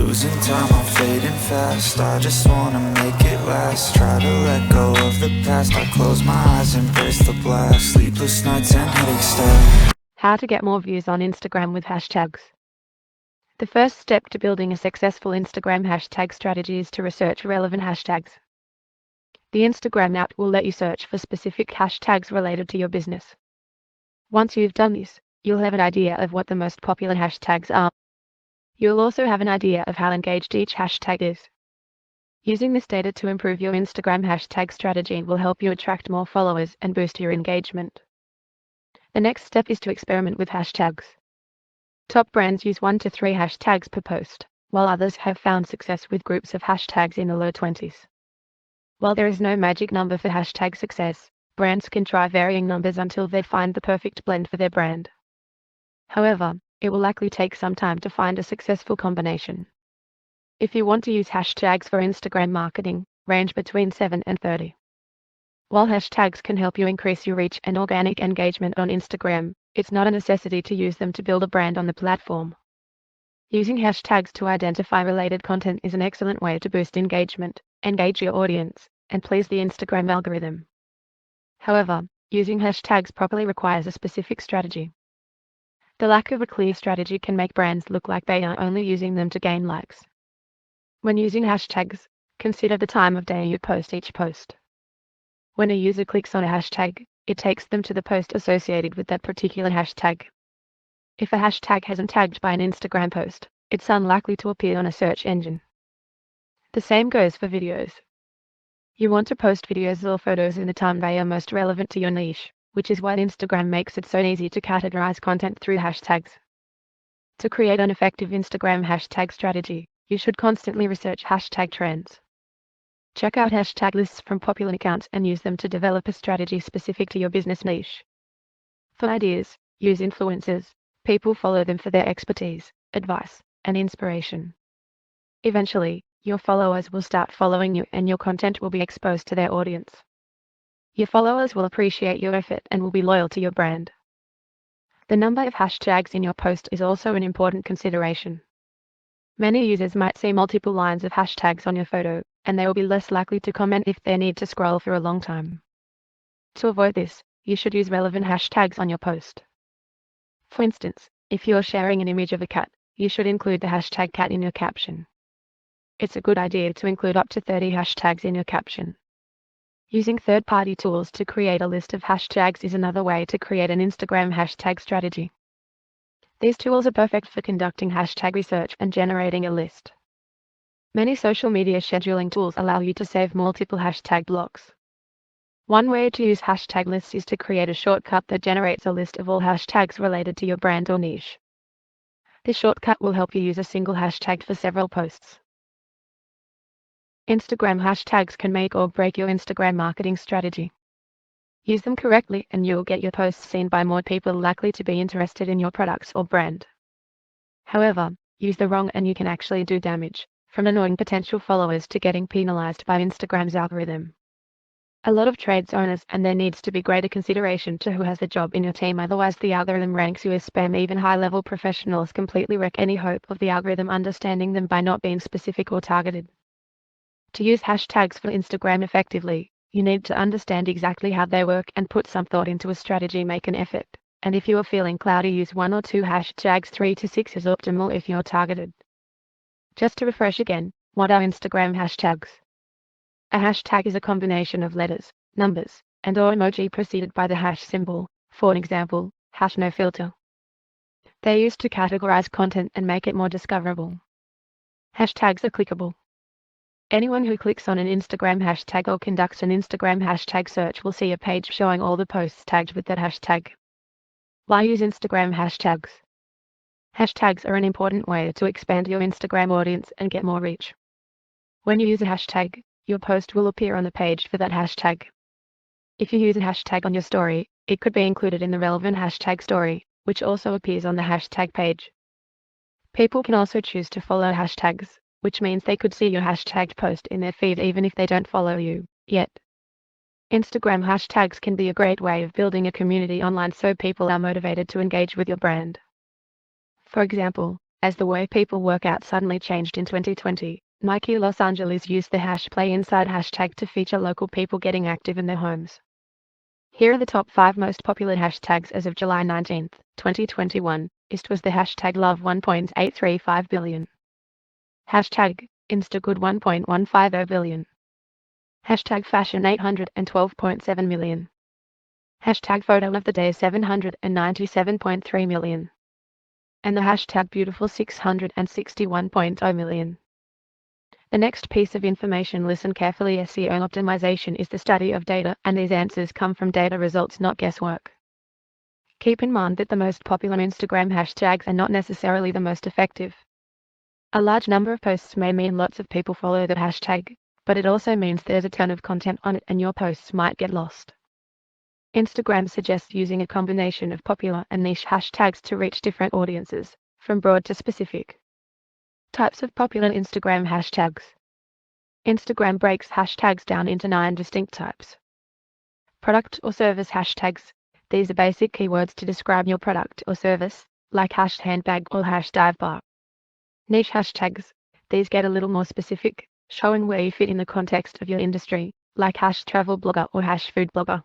Losing time, I'm fading fast. I just wanna make it last. Try to let go of the past. I close my eyes, embrace the blast. Sleepless nights and headache stack. How to get more views on Instagram with hashtags. The first step to building a successful Instagram hashtag strategy is to research relevant hashtags. The Instagram app will let you search for specific hashtags related to your business. Once you've done this, you'll have an idea of what the most popular hashtags are. You'll also have an idea of how engaged each hashtag is. Using this data to improve your Instagram hashtag strategy will help you attract more followers and boost your engagement. The next step is to experiment with hashtags. Top brands use 1 to 3 hashtags per post, while others have found success with groups of hashtags in the low 20s. While there is no magic number for hashtag success, brands can try varying numbers until they find the perfect blend for their brand. However, it will likely take some time to find a successful combination. If you want to use hashtags for Instagram marketing, range between 7 and 30. While hashtags can help you increase your reach and organic engagement on Instagram, it's not a necessity to use them to build a brand on the platform. Using hashtags to identify related content is an excellent way to boost engagement, engage your audience, and please the Instagram algorithm. However, using hashtags properly requires a specific strategy. The lack of a clear strategy can make brands look like they are only using them to gain likes. When using hashtags, consider the time of day you post each post. When a user clicks on a hashtag, it takes them to the post associated with that particular hashtag. If a hashtag hasn't tagged by an Instagram post, it's unlikely to appear on a search engine. The same goes for videos. You want to post videos or photos in the time they are most relevant to your niche, which is why Instagram makes it so easy to categorize content through hashtags. To create an effective Instagram hashtag strategy, you should constantly research hashtag trends. Check out hashtag lists from popular accounts and use them to develop a strategy specific to your business niche. For ideas, use influencers. People follow them for their expertise, advice, and inspiration. Eventually, your followers will start following you and your content will be exposed to their audience. Your followers will appreciate your effort and will be loyal to your brand. The number of hashtags in your post is also an important consideration. Many users might see multiple lines of hashtags on your photo, and they will be less likely to comment if they need to scroll for a long time. To avoid this, you should use relevant hashtags on your post. For instance, if you're sharing an image of a cat, you should include the hashtag cat in your caption. It's a good idea to include up to 30 hashtags in your caption. Using third-party tools to create a list of hashtags is another way to create an Instagram hashtag strategy. These tools are perfect for conducting hashtag research and generating a list. Many social media scheduling tools allow you to save multiple hashtag blocks. One way to use hashtag lists is to create a shortcut that generates a list of all hashtags related to your brand or niche. This shortcut will help you use a single hashtag for several posts. Instagram hashtags can make or break your Instagram marketing strategy. Use them correctly and you'll get your posts seen by more people likely to be interested in your products or brand. However, use the wrong and you can actually do damage, from annoying potential followers to getting penalized by Instagram's algorithm. A lot of trades owners and there needs to be greater consideration to who has the job in your team, otherwise the algorithm ranks you as spam. Even high-level professionals completely wreck any hope of the algorithm understanding them by not being specific or targeted. To use hashtags for Instagram effectively, you need to understand exactly how they work and put some thought into a strategy. Make an effort, and if you are feeling cloudy, use 1 or 2 hashtags. 3 to 6 is optimal if you're targeted. Just to refresh again, what are Instagram hashtags? A hashtag is a combination of letters, numbers, and/or emoji preceded by the hash symbol, for example, #NoFilter. They're used to categorize content and make it more discoverable. Hashtags are clickable. Anyone who clicks on an Instagram hashtag or conducts an Instagram hashtag search will see a page showing all the posts tagged with that hashtag. Why use Instagram hashtags? Hashtags are an important way to expand your Instagram audience and get more reach. When you use a hashtag, your post will appear on the page for that hashtag. If you use a hashtag on your story, it could be included in the relevant hashtag story, which also appears on the hashtag page. People can also choose to follow hashtags, which means they could see your hashtagged post in their feed even if they don't follow you yet. Instagram hashtags can be a great way of building a community online so people are motivated to engage with your brand. For example, As the way people work out suddenly changed in 2020, Nike Los Angeles used the #Play Inside hashtag to feature local people getting active in their homes. Here are the top 5 most popular hashtags as of July 19, 2021. Ist was the hashtag love 1.835 billion. Hashtag Instagood 1.150 billion. Hashtag fashion 812.7 million. Hashtag photo of the day 797.3 million. And the hashtag beautiful 661.0 million. The next piece of information, listen carefully. SEO optimization is the study of data, and these answers come from data results, not guesswork. Keep in mind that the most popular Instagram hashtags are not necessarily the most effective. A large number of posts may mean lots of people follow the hashtag, but it also means there's a ton of content on it and your posts might get lost. Instagram suggests using a combination of popular and niche hashtags to reach different audiences, from broad to specific. Types of popular Instagram hashtags. Instagram breaks hashtags down into 9 distinct types. Product or service hashtags. These are basic keywords to describe your product or service, like #handbag or #divebar. Niche hashtags. These get a little more specific, showing where you fit in the context of your industry, like #travel blogger or #food blogger.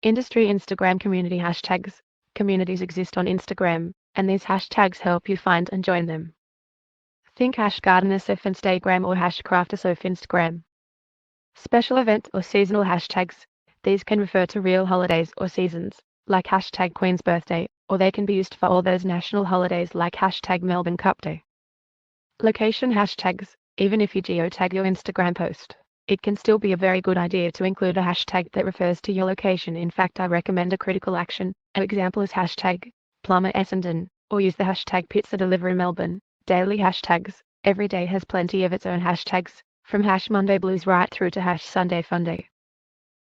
Industry Instagram community hashtags. Communities exist on Instagram, and these hashtags help you find and join them. Think #gardeners of Instagram or #crafters of Instagram. Special event or seasonal hashtags. These can refer to real holidays or seasons, like #Queen's birthday, or they can be used for all those national holidays like #Melbourne Cup Day. Location hashtags. Even if you geotag your Instagram post, it can still be a very good idea to include a hashtag that refers to your location. In fact, I recommend a critical action. An example is #plumber Essendon, or use the hashtag pizza delivery Melbourne. Daily hashtags. Every day has plenty of its own hashtags, from #Monday Blues right through to #Sunday Funday.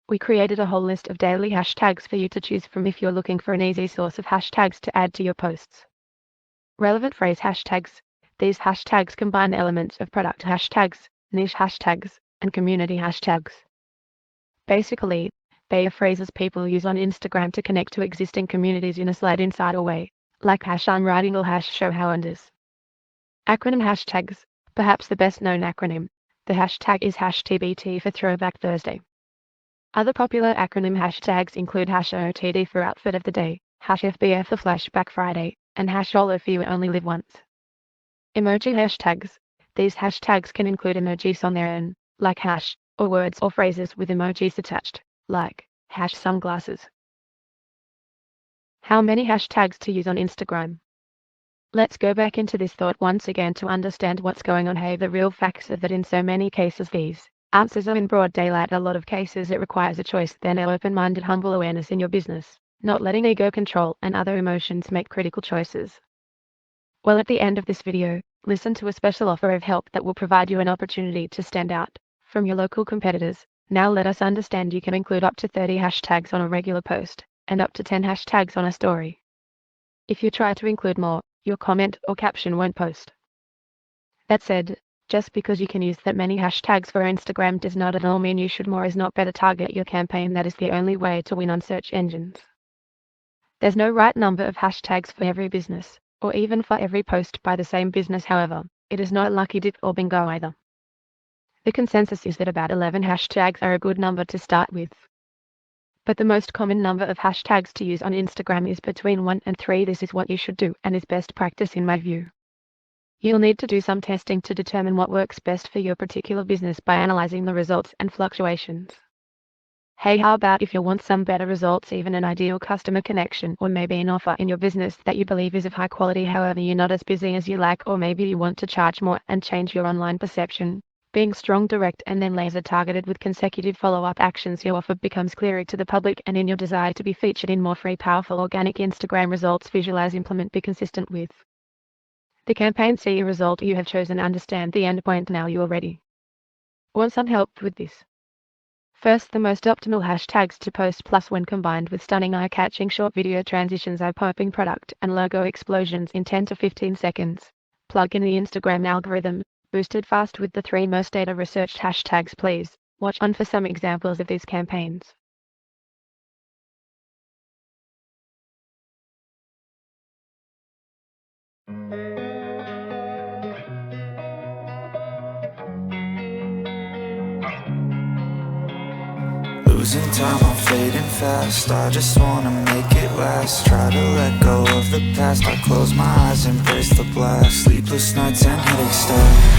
We created a whole list of daily hashtags for you to choose from if you're looking for an easy source of hashtags to add to your posts. Relevant phrase hashtags. These hashtags combine elements of product hashtags, niche hashtags, and community hashtags. Basically, they are phrases people use on Instagram to connect to existing communities in a slight insider way, like #I'm writing or #show how and is. Acronym hashtags. Perhaps the best known acronym. The hashtag is #TBT for Throwback Thursday. Other popular acronym hashtags include #OTD for Outfit of the Day, #FBF for Flashback Friday, and #YOLO for You Only Live Once. Emoji hashtags. These hashtags can include emojis on their own, like hash, or words or phrases with emojis attached, like #sunglasses. How many hashtags to use on Instagram? Let's go back into this thought once again to understand what's going on. Hey, the real facts are that in so many cases these answers are in broad daylight. A lot of cases it requires a choice, then an open-minded, humble awareness in your business, not letting ego control and other emotions make critical choices. Well, at the end of this video, listen to a special offer of help that will provide you an opportunity to stand out from your local competitors. Now let us understand you can include up to 30 hashtags on a regular post, and up to 10 hashtags on a story. If you try to include more, your comment or caption won't post. That said, just because you can use that many hashtags for Instagram does not at all mean you should more is not better. Target your campaign. That is the only way to win on search engines. There's no right number of hashtags for every business, or even for every post by the same business. However, it is not lucky dip or bingo either. The consensus is that about 11 hashtags are a good number to start with. But the most common number of hashtags to use on Instagram is between 1 and 3. This is what you should do and is best practice in my view. You'll need to do some testing to determine what works best for your particular business by analyzing the results and fluctuations. Hey, how about if you want some better results, even an ideal customer connection, or maybe an offer in your business that you believe is of high quality, however you're not as busy as you like, or maybe you want to charge more and change your online perception. Being strong, direct, and then laser targeted with consecutive follow-up actions, your offer becomes clearer to the public, and in your desire to be featured in more free, powerful, organic Instagram results, visualize, implement, be consistent with the campaign. See your result you have chosen, understand the endpoint. Now you are ready. Want some help with this? First, the most optimal hashtags to post plus when combined with stunning eye-catching short video transitions, eye-popping product and logo explosions in 10 to 15 seconds. Plug in the Instagram algorithm, boosted fast with the 3 most data researched hashtags. Please watch on for some examples of these campaigns. losing time, I'm fading fast. I just wanna make it last. Try to let go of the past. I close my eyes, embrace the blast. Sleepless nights and headaches start.